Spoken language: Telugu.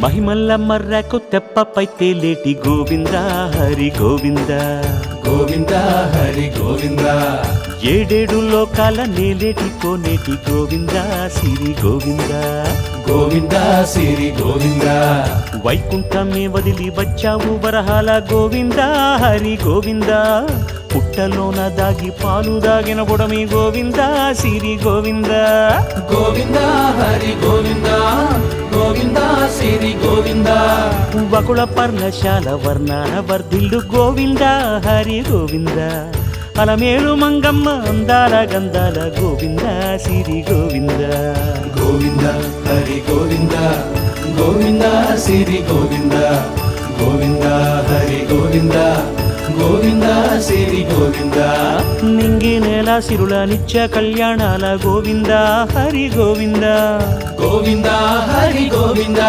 మహిమల్ల మర్రకు తెప్పపై తేలేటి గోవింద హరి గోవింద గోవింద హరి గోవింద ఏడేడు లోకాల నేలేటి కోనేటి గోవింద సిరి గోవింద గోవింద సిరి గోవింద వైకుంఠమే వదిలి వచ్చావు వరహాల గోవింద హరి గోవింద పుట్టలోన దాగి పాలు దాగిన బుడమి గోవింద సిరి గోవింద గోవింద హరి గోవింద గోవింద సిరి గోవింద వకుళ పర్ణశాల వర్ణాల వర్ధిల్లు గోవింద హరి గోవింద అలమేలు మంగమ్మ అందాల గంధాల గోవింద సిరి గోవింద గోవింద హరి గోవింద గోవింద సిరి గోవింద గోవింద హరి గోవింద గోవింద సిరి గోవింద నింగి నేల సిరుల నిత్య కళ్యాణాల గోవింద హరి గోవింద గోవింద హరి గోవింద